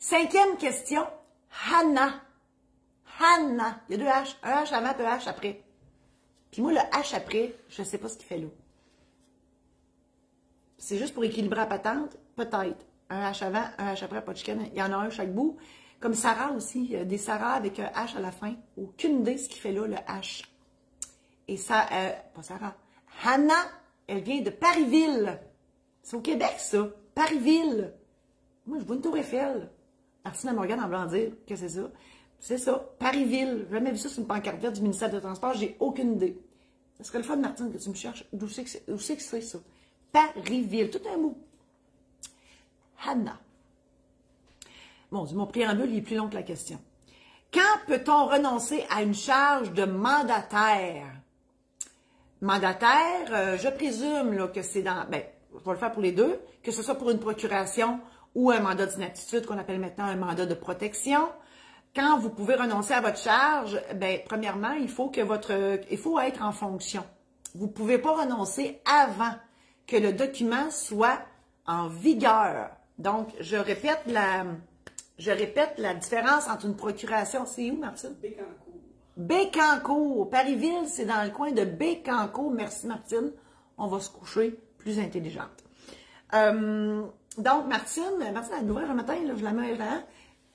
5e question, Hannah. Hannah. Il y a 2 H. Un H avant, 2 H après. Puis moi, le H après, je ne sais pas ce qu'il fait là. C'est juste pour équilibrer la patente? Peut-être. Un H avant, un H après, pas de chicane. Il y en a un chaque bout. Comme Sarah aussi, il y a des Sarah avec un H à la fin. Aucune idée ce qu'il fait là, le H. Et ça, pas Sarah. Hannah, elle vient de Parisville. C'est au Québec, ça. Parisville. Moi, je vois une tour Eiffel. Martine Morgan en blanc dire que c'est ça. C'est ça. Parisville. J'ai jamais vu ça sur une pancarte verte du ministère des Transports. J'ai aucune idée. Ce serait le fun, Martine, que tu me cherches. D'où c'est que c'est ça? Parisville. Tout un mot. Hannah. Bon, mon préambule, il est plus long que la question. Quand peut-on renoncer à une charge de mandataire? Mandataire, je présume là, que c'est dans... Ben, je vais le faire pour les deux. Que ce soit pour une procuration ou un mandat d'inaptitude, qu'on appelle maintenant un mandat de protection. Quand vous pouvez renoncer à votre charge, ben, premièrement, il faut être en fonction. Vous ne pouvez pas renoncer avant que le document soit en vigueur. Donc, je répète la différence entre une procuration. C'est où, Martine? Bécancour. Bécancour. Parisville, c'est dans le coin de Bécancour. Merci, Martine. On va se coucher plus intelligente. Donc, Martine, la nouvelle un matin, là, je la mets là.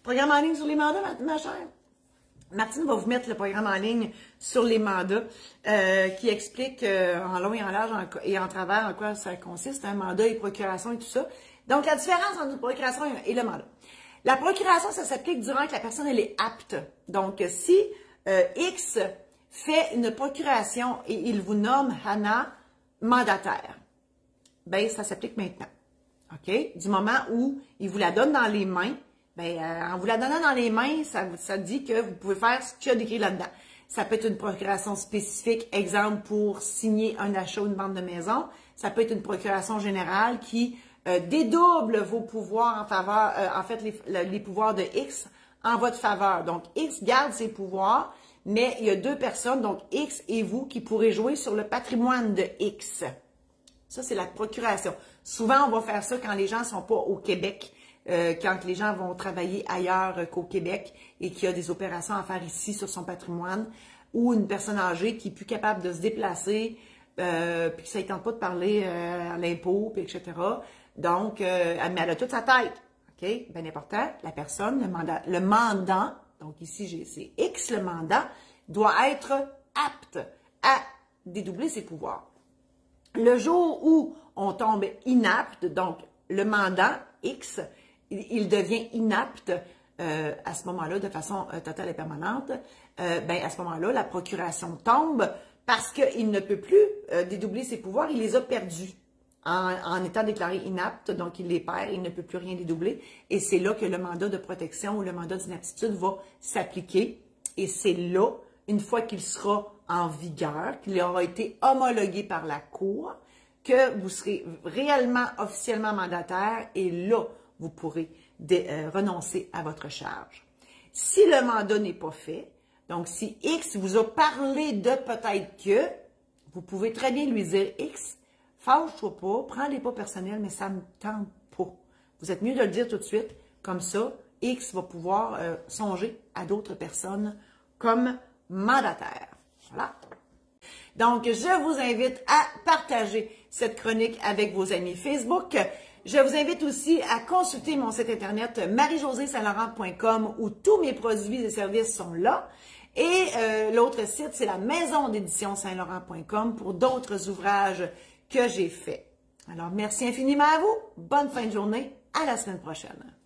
Programme en ligne sur les mandats, ma chère. Martine va vous mettre le programme en ligne sur les mandats qui explique en long et en large et en travers en quoi ça consiste, un mandat et procuration et tout ça. Donc, la différence entre une procuration et le mandat. La procuration, ça s'applique durant que la personne elle est apte. Donc, si X fait une procuration et il vous nomme Hannah mandataire, ben ça s'applique maintenant. OK? Du moment où il vous la donne dans les mains, ben, en vous la donnant dans les mains, ça dit que vous pouvez faire ce qu'il y a décrit là-dedans. Ça peut être une procuration spécifique, exemple pour signer un achat ou une vente de maison. Ça peut être une procuration générale qui dédouble vos pouvoirs en faveur, en fait, les pouvoirs de X en votre faveur. Donc, X garde ses pouvoirs, mais il y a 2 personnes, donc X et vous, qui pourrez jouer sur le patrimoine de X. Ça, c'est la procuration. Souvent, on va faire ça quand les gens ne sont pas au Québec. Quand les gens vont travailler ailleurs qu'au Québec et qu'il y a des opérations à faire ici sur son patrimoine, ou une personne âgée qui est plus capable de se déplacer, puis que ça ne tente pas de parler à l'impôt, puis etc. Donc, mais elle a toute sa tête. OK? Bien important, la personne, le mandant, donc ici, c'est X, le mandant, doit être apte à dédoubler ses pouvoirs. Le jour où on tombe inapte, donc le mandant, X, il devient inapte à ce moment-là de façon totale et permanente, ben à ce moment-là, la procuration tombe parce qu'il ne peut plus dédoubler ses pouvoirs, il les a perdus en étant déclaré inapte, donc il les perd, il ne peut plus rien dédoubler, et c'est là que le mandat de protection ou le mandat d'inaptitude va s'appliquer, et c'est là, une fois qu'il sera en vigueur, qu'il aura été homologué par la Cour, que vous serez réellement, officiellement mandataire, et là, vous pourrez renoncer à votre charge. Si le mandat n'est pas fait, donc si X vous a parlé de peut-être que, vous pouvez très bien lui dire X, fâche-toi pas, prends les pas personnels, mais ça ne me tente pas. Vous êtes mieux de le dire tout de suite, comme ça, X va pouvoir songer à d'autres personnes comme mandataire. Voilà. Donc, je vous invite à partager cette chronique avec vos amis Facebook. Je vous invite aussi à consulter mon site internet marie-josée-saint-laurent.com où tous mes produits et services sont là. Et l'autre site, c'est la maison d'édition saint-laurent.com pour d'autres ouvrages que j'ai faits. Alors, merci infiniment à vous. Bonne fin de journée. À la semaine prochaine.